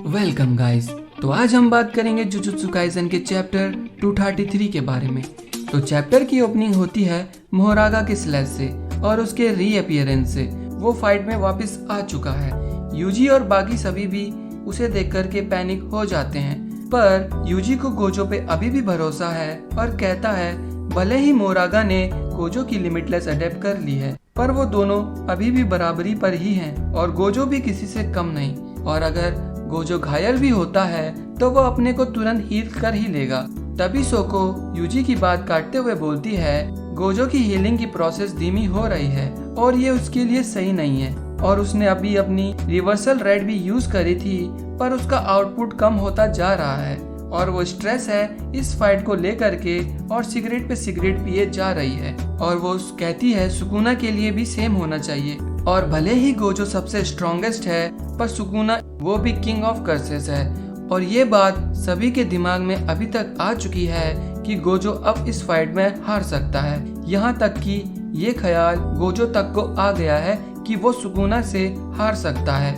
Welcome guys. तो आज हम बात करेंगे जुजुत्सु काइसेन के चैप्टर 233 के बारे में। तो चैप्टर की ओपनिंग होती है मोहरागा के स्लैश से और उसके रीअपीयरेंस से। वो फाइट में वापस आ चुका है। यूजी और बाकी सभी भी उसे देख कर के पैनिक हो जाते हैं, पर यूजी को गोजो पे अभी भी भरोसा है और कहता है भले ही मोहरागा ने गोजो की लिमिटलेस अडेप्ट कर ली है, पर वो दोनों अभी भी बराबरी पर ही हैं और गोजो भी किसी से कम नहीं। और अगर गोजो घायल भी होता है तो वो अपने को तुरंत हील कर ही लेगा। तभी सोको यूजी की बात काटते हुए बोलती है गोजो की हीलिंग की प्रोसेस धीमी हो रही है और ये उसके लिए सही नहीं है, और उसने अभी अपनी रिवर्सल रेड भी यूज करी थी पर उसका आउटपुट कम होता जा रहा है और वो स्ट्रेस है इस फाइट को लेकर के और सिगरेट पे सिगरेट पिए जा रही है। और वो कहती है सुकुना के लिए भी सेम होना चाहिए, और भले ही गोजो सबसे स्ट्रॉन्गेस्ट है पर सुकुना वो भी किंग ऑफ कर्सेस है। और ये बात सभी के दिमाग में अभी तक आ चुकी है कि गोजो अब इस फाइट में हार सकता है। यहाँ तक कि ये ख्याल गोजो तक को आ गया है कि वो सुकुना से हार सकता है।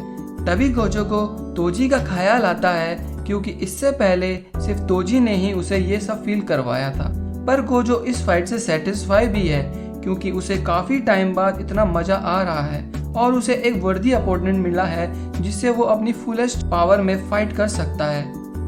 तभी गोजो को तोजी का ख्याल आता है, क्योंकि इससे पहले सिर्फ तोजी ने ही उसे ये सब फील करवाया था। पर गोजो इस फाइट से सेटिस्फाई भी है, क्योंकि उसे काफी टाइम बाद इतना मजा आ रहा है और उसे एक वर्दी अपोनेंट मिला है जिससे वो अपनी फुलेस्ट पावर में फाइट कर सकता है।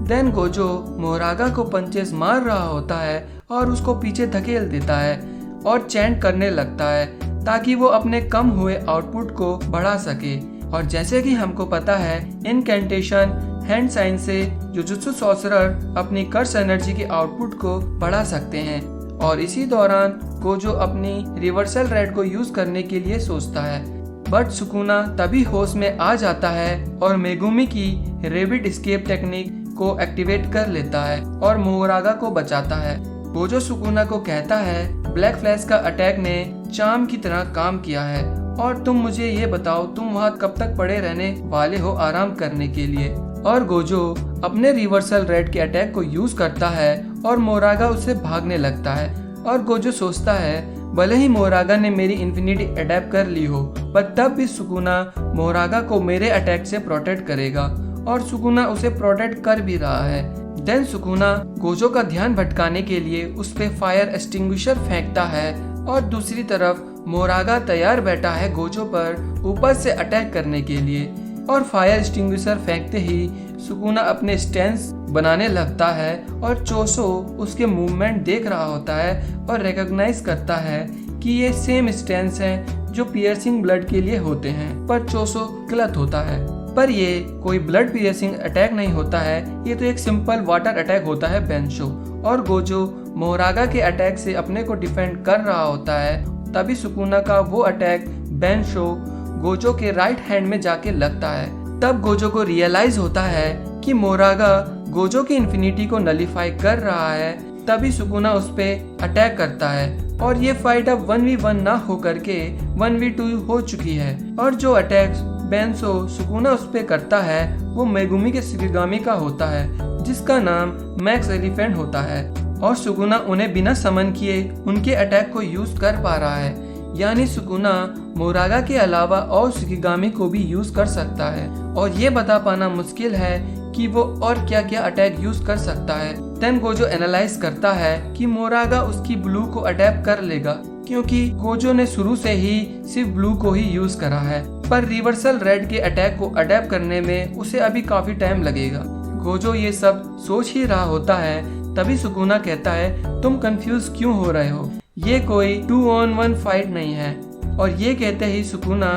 देन गोजो मोहरागा को पंचेस मार रहा होता है और उसको पीछे धकेल देता है और चैंट करने लगता है ताकि वो अपने कम हुए आउटपुट को बढ़ा सके। और जैसे कि हमको पता है इनकैंटेशन हैंड साइन से जुजुत्सु सॉर्सरर अपनी कर्स एनर्जी के आउटपुट को बढ़ा सकते हैं। और इसी दौरान गोजो अपनी रिवर्सल रेड को यूज करने के लिए सोचता है, बट सुकुना तभी होश में आ जाता है और मेगुमी की रेबिट एस्केप टेक्निक को एक्टिवेट कर लेता है और मोहरागा को बचाता है। गोजो सुकुना को कहता है ब्लैक फ्लैश का अटैक ने चार्म की तरह काम किया है और तुम मुझे ये बताओ तुम वहाँ कब तक पड़े रहने वाले हो आराम करने के लिए। और गोजो अपने रिवर्सल रेड के अटैक को यूज करता है और मोहरागा उससे भागने लगता है। और गोजो सोचता है भले ही मोहरागा ने मेरी इन्फिनिटी अडेप्ट कर ली हो, पर तब भी सुकुना मोहरागा को मेरे अटैक से प्रोटेक्ट करेगा, और सुकुना उसे प्रोटेक्ट कर भी रहा है। देन सुकुना गोजो का ध्यान भटकाने के लिए उस पे फायर एक्सटिंग्विशर फेंकता है और दूसरी तरफ मोहरागा तैयार बैठा है गोजो पर ऊपर से अटैक करने के लिए। और फायर एक्सटिंग्विशर फेंकते ही सुकुना अपने स्टैंस बनाने लगता है और चोसो उसके मूवमेंट देख रहा होता है और रिकॉग्नाइज करता है कि ये सेम स्टैंस हैं जो पियर्सिंग ब्लड के लिए होते हैं, पर चोसो गलत होता है। पर ये कोई ब्लड पियर्सिंग अटैक नहीं होता है, ये तो एक सिंपल वाटर अटैक होता है बेंशो। और गोजो मोहरागा के अटैक से अपने को डिफेंड कर रहा होता है। तभी सुकुना का वो अटैक बेंशो गोजो के राइट हैंड में जाके लगता है। तब गोजो को रियलाइज होता है कि मोहरागा गोजो की इन्फिनिटी को नलीफाई कर रहा है। तभी सुकुना उस पे अटैक करता है और ये फाइट अब 1v1 ना हो करके 1v2 हो चुकी है। और जो अटैक बेंसो सुकुना उस पे करता है वो मेगुमी के शिकिगामी का होता है, जिसका नाम मैक्स एलिफेंट होता है। और सुकुना उन्हें बिना समन किए उनके अटैक को यूज कर पा रहा है, यानी सुकुना मोहरागा के अलावा और शिकिगामी को भी यूज कर सकता है। और ये बता पाना मुश्किल है कि वो और क्या क्या अटैक यूज कर सकता है। देन गोजो एनालाइज करता है कि मोहरागा उसकी ब्लू को अडेप्ट कर लेगा, क्योंकि गोजो ने शुरू से ही सिर्फ ब्लू को ही यूज करा है, पर रिवर्सल रेड के अटैक को अडेप्ट करने में उसे अभी काफी टाइम लगेगा। गोजो ये सब सोच ही रहा होता है, तभी सुकुना कहता है तुम कंफ्यूज क्यों हो रहे हो, ये कोई 2-on-1 फाइट नहीं है। और ये कहते ही सुकुना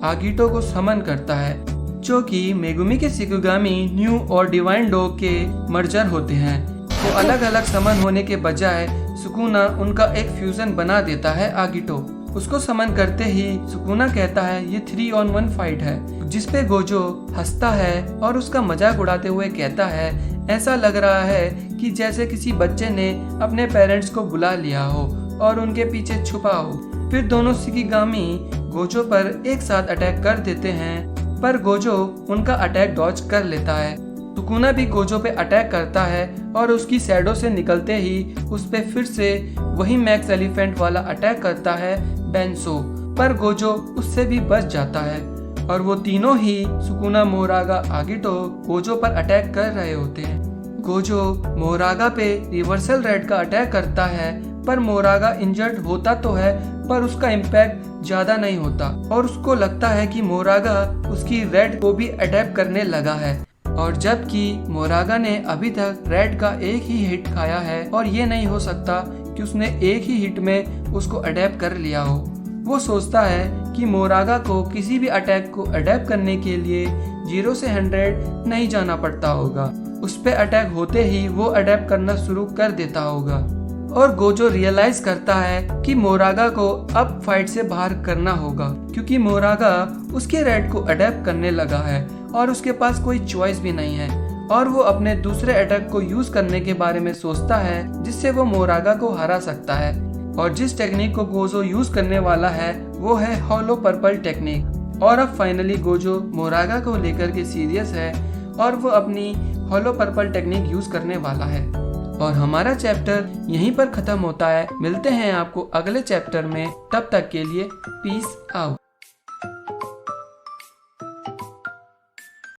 आगिटो को समन करता है, जो कि मेगुमी के शिकिगामी न्यू और डिवाइन डॉग के मर्जर होते हैं। तो अलग अलग समन होने के बजाय सुकुना उनका एक फ्यूजन बना देता है आगिटो। उसको समन करते ही सुकुना कहता है ये 3-on-1 फाइट है, जिसपे गोजो हंसता है और उसका मजाक उड़ाते हुए कहता है ऐसा लग रहा है कि जैसे किसी बच्चे ने अपने पेरेंट्स को बुला लिया हो और उनके पीछे छुपा हो। फिर दोनों शिकिगामी गोजो पर एक साथ अटैक कर देते हैं, पर गोजो उनका अटैक डॉज कर लेता है। सुकुना भी गोजो पे अटैक करता है और उसकी शैडो से निकलते ही उस पे फिर से वही मैक्स एलिफेंट वाला अटैक करता है बेंसो। पर गोजो उससे भी बच जाता है और वो तीनों ही सुकुना, मोरागा, आगिटो गोजो पर अटैक कर रहे होते हैं। गोजो मोरागा पे रिवर्सल रेड का अटैक करता है, पर मोरागा इंजर्ड होता तो है पर उसका इम्पैक्ट ज्यादा नहीं होता और उसको लगता है कि मोरागा उसकी रेड को भी अटैक करने लगा है, और जबकि मोरागा ने अभी तक रेड का एक ही हिट खाया है और ये नहीं हो सकता कि उसने एक ही हिट में उसको अडेप्ट कर लिया हो। वो सोचता है कि मोरागा को किसी भी अटैक को अडेप्ट करने के लिए 0 से 100 नहीं जाना पड़ता होगा, उस पे अटैक होते ही वो अडेप्ट करना शुरू कर देता होगा। और गोजो रियलाइज करता है कि मोरागा को अब फाइट से बाहर करना होगा, क्योंकि मोरागा उसके रेड को अडेप्ट करने लगा है और उसके पास कोई चॉइस भी नहीं है। और वो अपने दूसरे अटैक को यूज करने के बारे में सोचता है जिससे वो मोरागा को हरा सकता है, और जिस टेक्निक को गोजो यूज करने वाला है वो है हॉलो पर्पल टेक्निक। और अब फाइनली गोजो मोरागा को लेकर के सीरियस है और वो अपनी हॉलो पर्पल टेक्निक यूज करने वाला है। और हमारा चैप्टर यहीं पर खत्म होता है। मिलते हैं आपको अगले चैप्टर में, तब तक के लिए पीस आउट।